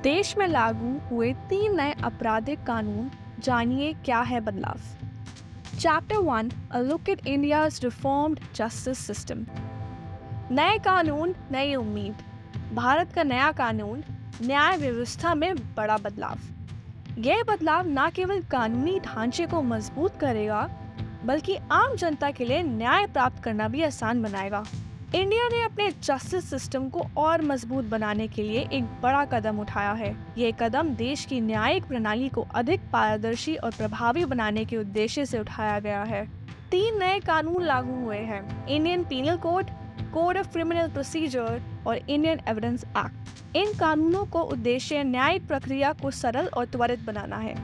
देश में लागू हुए 3 नए आपराधिक कानून, जानिए क्या है बदलाव। Chapter 1, a look at India's reformed justice system. नए कानून, नई उम्मीद। भारत का नया कानून न्याय व्यवस्था में बड़ा बदलाव। यह बदलाव न केवल कानूनी ढांचे को मजबूत करेगा, बल्कि आम जनता के लिए न्याय प्राप्त करना भी आसान बनाएगा। इंडिया ने अपने जस्टिस सिस्टम को और मजबूत बनाने के लिए एक बड़ा कदम उठाया है। ये कदम देश की न्यायिक प्रणाली को अधिक पारदर्शी और प्रभावी बनाने के उद्देश्य से उठाया गया है। 3 नए कानून लागू हुए हैं: Indian penal code, code of criminal procedure और इंडियन एविडेंस एक्ट। इन कानूनों को उद्देश्य न्यायिक प्रक्रिया को सरल और त्वरित बनाना है।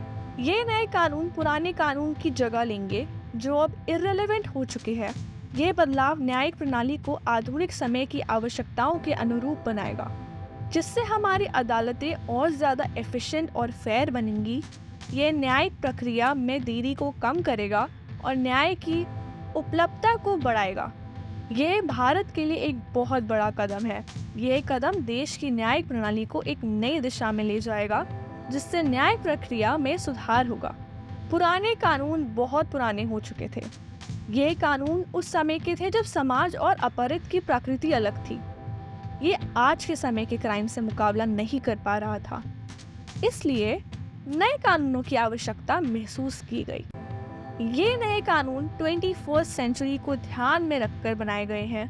ये नए कानून पुराने कानून की जगह लेंगे, जो अब इर्रेलेवेंट हो चुके हैं। ये बदलाव न्यायिक प्रणाली को आधुनिक समय की आवश्यकताओं के अनुरूप बनाएगा, जिससे हमारी अदालतें और ज़्यादा एफिशिएंट और फेयर बनेंगी। ये न्यायिक प्रक्रिया में देरी को कम करेगा और न्याय की उपलब्धता को बढ़ाएगा। ये भारत के लिए एक बहुत बड़ा कदम है। ये कदम देश की न्यायिक प्रणाली को एक नई दिशा में ले जाएगा, जिससे न्याय प्रक्रिया में सुधार होगा। पुराने कानून बहुत पुराने हो चुके थे। ये कानून उस समय के थे जब समाज और अपराध की प्रकृति अलग थी। ये आज के समय के क्राइम से मुकाबला नहीं कर पा रहा था, इसलिए नए कानूनों की आवश्यकता महसूस की गई। ये नए कानून 21वीं सेंचुरी को ध्यान में रखकर बनाए गए हैं।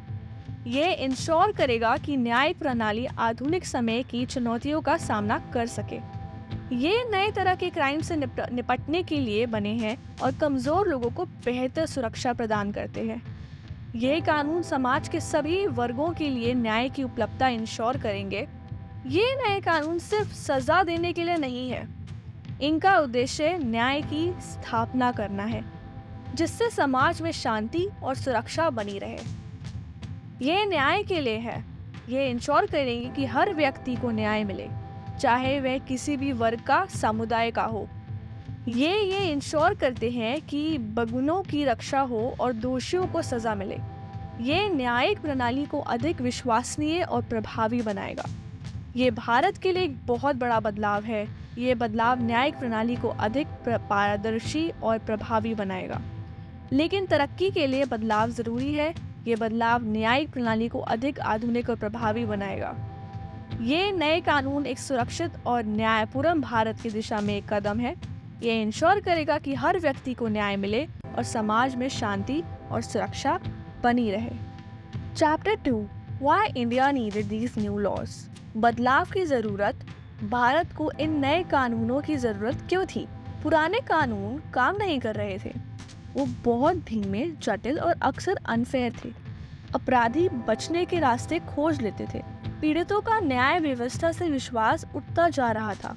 ये इंश्योर करेगा कि न्यायिक प्रणाली आधुनिक समय की चुनौतियों का सामना कर सके। ये नए तरह के क्राइम से निपटने के लिए बने हैं और कमजोर लोगों को बेहतर सुरक्षा प्रदान करते हैं। ये कानून समाज के सभी वर्गों के लिए न्याय की उपलब्धता इंश्योर करेंगे। ये नए कानून सिर्फ सजा देने के लिए नहीं है। इनका उद्देश्य न्याय की स्थापना करना है, जिससे समाज में शांति और सुरक्षा बनी रहे। ये न्याय के लिए है। ये इंश्योर करेंगे कि हर व्यक्ति को न्याय मिले, चाहे वह किसी भी वर्ग का, समुदाय का हो। ये इंश्योर करते हैं कि बगुनों की रक्षा हो और दोषियों को सजा मिले। ये न्यायिक प्रणाली को अधिक विश्वसनीय और प्रभावी बनाएगा। ये भारत के लिए एक बहुत बड़ा बदलाव है। ये बदलाव न्यायिक प्रणाली को अधिक पारदर्शी और प्रभावी बनाएगा। लेकिन तरक्की के लिए बदलाव जरूरी है। ये बदलाव न्यायिक प्रणाली को अधिक आधुनिक और प्रभावी बनाएगा। ये नए कानून एक सुरक्षित और न्यायपूर्ण भारत की दिशा में एक कदम है। ये इंश्योर करेगा कि हर व्यक्ति को न्याय मिले और समाज में शांति और सुरक्षा बनी रहे। Chapter 2, why India needed these new laws. बदलाव की जरूरत। भारत को इन नए कानूनों की जरूरत क्यों थी? पुराने कानून काम नहीं कर रहे थे। वो बहुत धीमे, जटिल और अक्सर अनफेयर थे। अपराधी बचने के रास्ते खोज लेते थे। पीड़ितों का न्याय व्यवस्था से विश्वास उठता जा रहा था।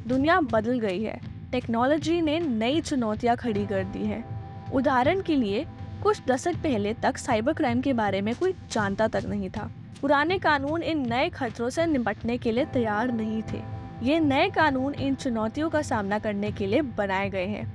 दुनिया बदल गई है। टेक्नोलॉजी ने नई चुनौतियां खड़ी कर दी हैं। उदाहरण के लिए, कुछ दशक पहले तक साइबर क्राइम के बारे में कोई जानता तक नहीं था। पुराने कानून इन नए खतरों से निपटने के लिए तैयार नहीं थे। ये नए कानून इन चुनौतियों का सामना करने के लिए बनाए गए हैं।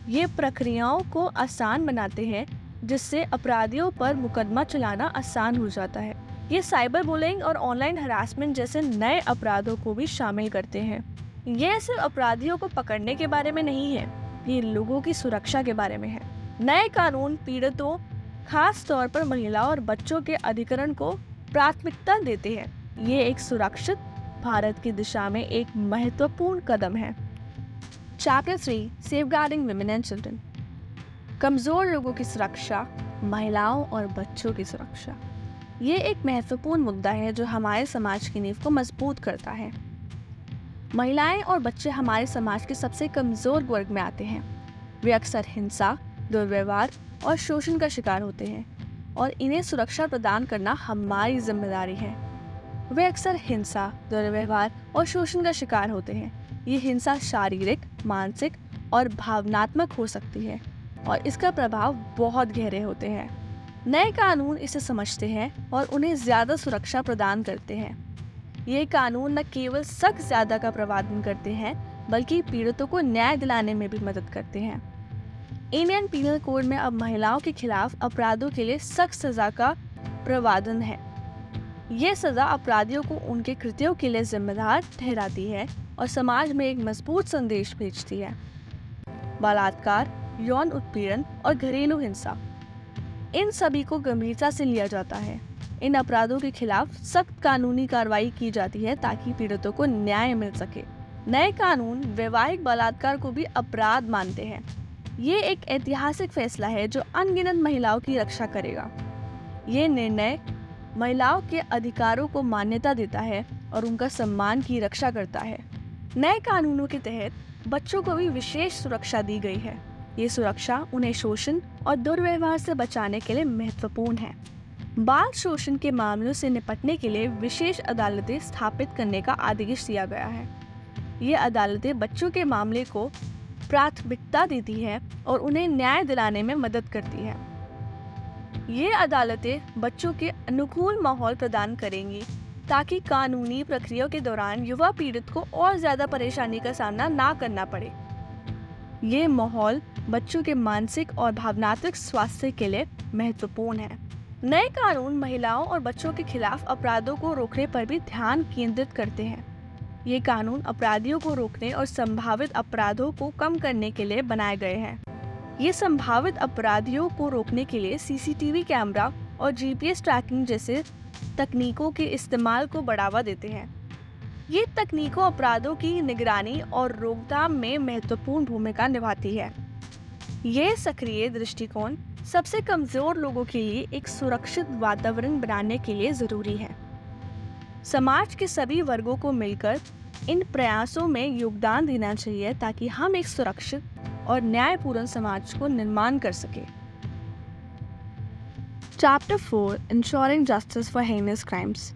ये प्रक्रियाओं को आसान बनाते हैं, जिससे अपराधियों पर मुकदमा चलाना आसान हो जाता है। ये साइबर बुलिंग और ऑनलाइन हरासमेंट जैसे नए अपराधों को भी शामिल करते हैं। ये सिर्फ अपराधियों को पकड़ने के बारे में नहीं है, ये लोगों की सुरक्षा के बारे में है। नए कानून पीड़ितों, खास तौर पर महिलाओं और बच्चों के अधिकरण को प्राथमिकता देते हैं। ये एक सुरक्षित भारत की दिशा में एक महत्वपूर्ण कदम है। Chapter 3, safeguarding women and children. कमजोर लोगों की सुरक्षा, महिलाओं और बच्चों की सुरक्षा। ये एक महत्वपूर्ण मुद्दा है जो हमारे समाज की नींव को मजबूत करता है। महिलाएं और बच्चे हमारे समाज के सबसे कमजोर वर्ग में आते हैं। वे अक्सर हिंसा, दुर्व्यवहार और शोषण का शिकार होते हैं और इन्हें सुरक्षा प्रदान करना हमारी जिम्मेदारी है। वे अक्सर हिंसा, दुर्व्यवहार और शोषण का शिकार होते हैं। ये हिंसा शारीरिक, मानसिक और भावनात्मक हो सकती है और इसका प्रभाव बहुत गहरे होते हैं। नए कानून इसे समझते हैं और उन्हें ज़्यादा सुरक्षा प्रदान करते हैं। ये कानून न केवल सख्त ज़्यादा का प्रावधान करते हैं, बल्कि पीड़ितों को न्याय दिलाने में भी मदद करते हैं। इंडियन पीनल कोड में अब महिलाओं के खिलाफ अपराधों के लिए सख्त सजा का प्रावधान है। ये सज़ा अपराधियों को उनके कृत्यों के लिए जिम्मेदार ठहराती है और समाज में एक मजबूत संदेश भेजती है। बलात्कार, यौन उत्पीड़न और घरेलू हिंसा, इन सभी को गंभीरता से लिया जाता है। इन अपराधों के खिलाफ सख्त कानूनी कार्रवाई की जाती है ताकि पीड़ितों को न्याय मिल सके। नए कानून वैवाहिक बलात्कार को भी अपराध मानते हैं। ये एक ऐतिहासिक फैसला है जो अनगिनत महिलाओं की रक्षा करेगा। ये निर्णय महिलाओं के अधिकारों को मान्यता देता है और उनका सम्मान की रक्षा करता है। नए कानूनों के तहत बच्चों को भी विशेष सुरक्षा दी गई है। ये सुरक्षा उन्हें शोषण और दुर्व्यवहार से बचाने के लिए महत्वपूर्ण है। बाल शोषण के मामलों से निपटने के लिए विशेष अदालतें स्थापित करने का आदेश दिया गया है। ये अदालतें बच्चों के मामले को प्राथमिकता देती है और उन्हें न्याय दिलाने में मदद करती है। ये अदालतें बच्चों के अनुकूल माहौल प्रदान करेंगी ताकि कानूनी प्रक्रिया के दौरान युवा पीड़ित को और ज्यादा परेशानी का सामना ना करना पड़े। ये माहौल बच्चों के मानसिक और भावनात्मक स्वास्थ्य के लिए महत्वपूर्ण है। नए कानून महिलाओं और बच्चों के खिलाफ अपराधों को रोकने पर भी ध्यान केंद्रित करते हैं। ये कानून अपराधियों को रोकने और संभावित अपराधों को कम करने के लिए बनाए गए हैं। ये संभावित अपराधियों को रोकने के लिए सीसीटीवी कैमरा और जीपीएस ट्रैकिंग जैसे तकनीकों के इस्तेमाल को बढ़ावा देते हैं। ये तकनीकों अपराधों की निगरानी और रोकथाम में महत्वपूर्ण भूमिका निभाती है। ये सक्रिय दृष्टिकोण सबसे कमजोर लोगों के लिए एक सुरक्षित वातावरण बनाने के लिए जरूरी है। समाज के सभी वर्गों को मिलकर इन प्रयासों में योगदान देना चाहिए ताकि हम एक सुरक्षित और न्यायपूर्ण समाज को निर्माण कर सके। Chapter 4 ensuring justice for heinous crimes.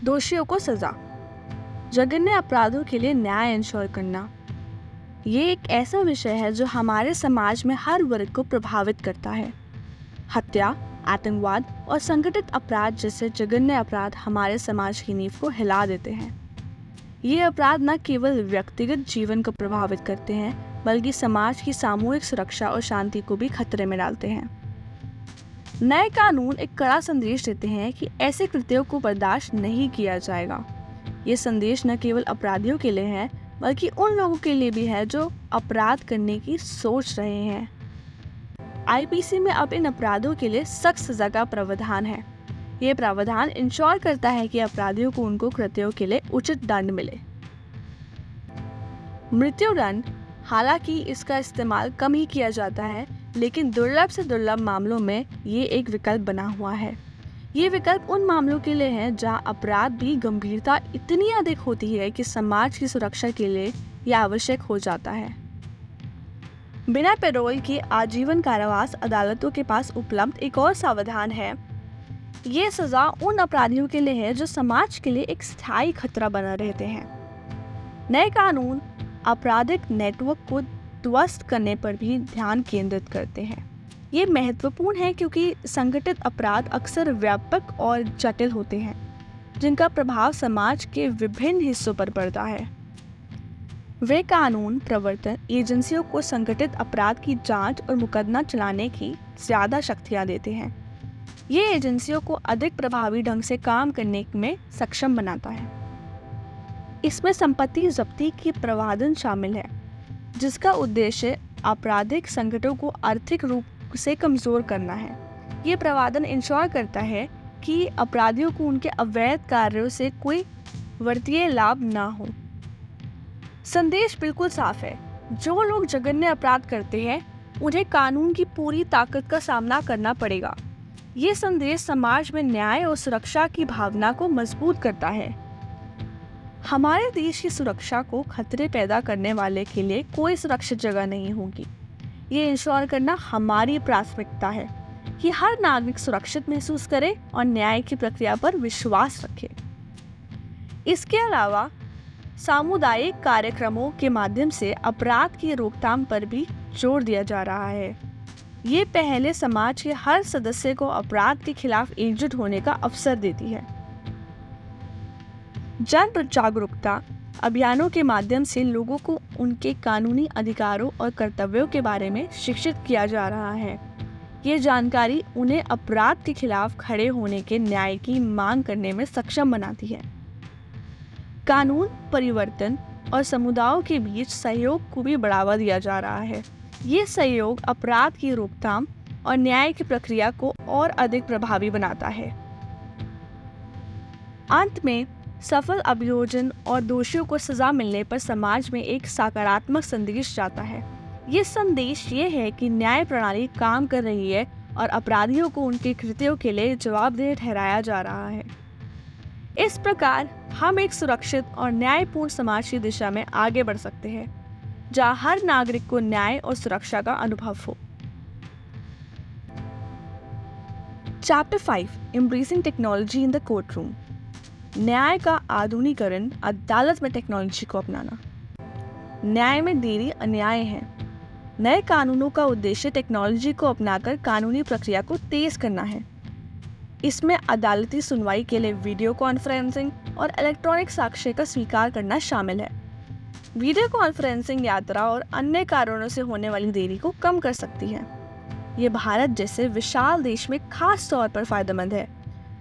दोषियों को सजा। जघन्य अपराधों के लिए न्याय इंश्योर करना, ये एक ऐसा विषय है जो हमारे समाज में हर वर्ग को प्रभावित करता है। हत्या, आतंकवाद और संगठित अपराध जैसे जघन्य अपराध हमारे समाज की नींव को हिला देते हैं। ये अपराध न केवल व्यक्तिगत जीवन को प्रभावित करते हैं बल्कि समाज की सामूहिक सुरक्षा और शांति को भी खतरे में डालते हैं। नए कानून एक कड़ा संदेश देते हैं कि ऐसे कृत्यों को बर्दाश्त नहीं किया जाएगा। ये संदेश न केवल अपराधियों के लिए है बल्कि उन लोगों के लिए भी है जो अपराध करने की सोच रहे हैं। आईपीसी में अब इन अपराधों के लिए सख्त सजा का प्रावधान है। ये प्रावधान इंश्योर करता है कि अपराधियों को उनको कृत्यों के लिए उचित दंड मिले। मृत्युदंड, हालांकि इसका इस्तेमाल कम ही किया जाता है, लेकिन दुर्लभ से दुर्लभ मामलों में ये एक विकल्प बना हुआ है। ये विकल्प उन मामलों के लिए है जहां अपराध भी गंभीरता इतनी अधिक होती है कि समाज की सुरक्षा के लिए यह आवश्यक हो जाता है। बिना पैरोल के आजीवन कारावास अदालतों के पास उपलब्ध एक और प्रावधान है। ये सजा उन अपराधियों के लिए है जो समाज के लिए एक स्थायी खतरा बना रहते हैं। नए कानून आपराधिक नेटवर्क को ध्वस्त करने पर भी ध्यान केंद्रित करते हैं। ये महत्वपूर्ण है क्योंकि संगठित अपराध अक्सर व्यापक और जटिल होते हैं, जिनका प्रभाव समाज के विभिन्न हिस्सों पर पड़ता है। वे कानून प्रवर्तन एजेंसियों को संगठित अपराध की जांच और मुकदमा चलाने की ज़्यादा शक्तियां देते हैं। ये एजेंसियों को अधिक प्रभावी ढंग से काम करने में सक्षम बनाता है। इसमें संपत्ति जब्ती की प्रावधान शामिल है, जिसका उद्देश्य आपराधिक संगठनों को आर्थिक रूप से कमजोर करना है। ये प्रावधान इंश्योर करता है कि अपराधियों को उनके अवैध कार्यों से कोई वित्तीय लाभ ना हो। संदेश बिल्कुल साफ है, जो लोग जघन्य अपराध करते हैं उन्हें कानून की पूरी ताकत का सामना करना पड़ेगा। ये संदेश समाज में न्याय और सुरक्षा की भावना को मजबूत करता है। हमारे देश की सुरक्षा को खतरे पैदा करने वाले के लिए कोई सुरक्षित जगह नहीं होगी। ये इंश्योर करना हमारी प्राथमिकता है कि हर नागरिक सुरक्षित महसूस करे और न्याय की प्रक्रिया पर विश्वास रखे। इसके अलावा सामुदायिक कार्यक्रमों के माध्यम से अपराध की रोकथाम पर भी जोर दिया जा रहा है। ये पहले समाज के हर सदस्य को अपराध के खिलाफ एकजुट होने का अवसर देती है। जन जागरूकता अभियानों के माध्यम से लोगों को उनके कानूनी अधिकारों और कर्तव्यों के बारे में शिक्षित किया जा रहा है। ये जानकारी उन्हें अपराध के खिलाफ खड़े होने के न्याय की मांग करने में सक्षम बनाती है। कानून परिवर्तन और समुदायों के बीच सहयोग को भी बढ़ावा दिया जा रहा है। ये सहयोग अपराध की रोकथाम और न्याय की प्रक्रिया को और अधिक प्रभावी बनाता है। अंत में सफल अभियोजन और दोषियों को सजा मिलने पर समाज में एक सकारात्मक संदेश जाता है। ये संदेश ये है कि न्याय प्रणाली काम कर रही है और अपराधियों को उनके कृत्यों के लिए जवाबदेह ठहराया जा रहा है। इस प्रकार हम एक सुरक्षित और न्यायपूर्ण समाज की दिशा में आगे बढ़ सकते हैं, जहां हर नागरिक को न्याय और सुरक्षा का अनुभव हो। Chapter 5 embracing technology in the courtroom. न्याय का आधुनिकीकरण, अदालत में टेक्नोलॉजी को अपनाना। न्याय में देरी अन्याय है। नए कानूनों का उद्देश्य टेक्नोलॉजी को अपनाकर कानूनी प्रक्रिया को तेज करना है। इसमें अदालती सुनवाई के लिए वीडियो कॉन्फ्रेंसिंग और इलेक्ट्रॉनिक साक्ष्य का स्वीकार करना शामिल है। वीडियो कॉन्फ्रेंसिंग यात्रा और अन्य कारणों से होने वाली देरी को कम कर सकती है। ये भारत जैसे विशाल देश में खास तौर पर फायदेमंद है,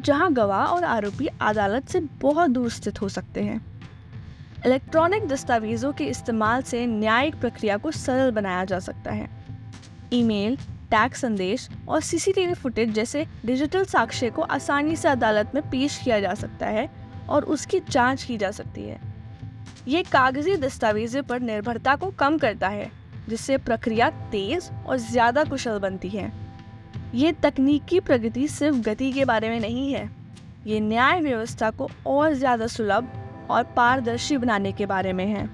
जहां गवाह और आरोपी अदालत से बहुत दूर स्थित हो सकते हैं। इलेक्ट्रॉनिक दस्तावेजों के इस्तेमाल से न्यायिक प्रक्रिया को सरल बनाया जा सकता है। ईमेल, टैक्स संदेश और सीसीटीवी फुटेज जैसे डिजिटल साक्ष्य को आसानी से अदालत में पेश किया जा सकता है और उसकी जांच की जा सकती है। ये कागजी दस्तावेजों पर निर्भरता को कम करता है, जिससे प्रक्रिया तेज और ज़्यादा कुशल बनती है। ये तकनीकी प्रगति सिर्फ गति के बारे में नहीं है, ये न्याय व्यवस्था को और ज़्यादा सुलभ और पारदर्शी बनाने के बारे में है।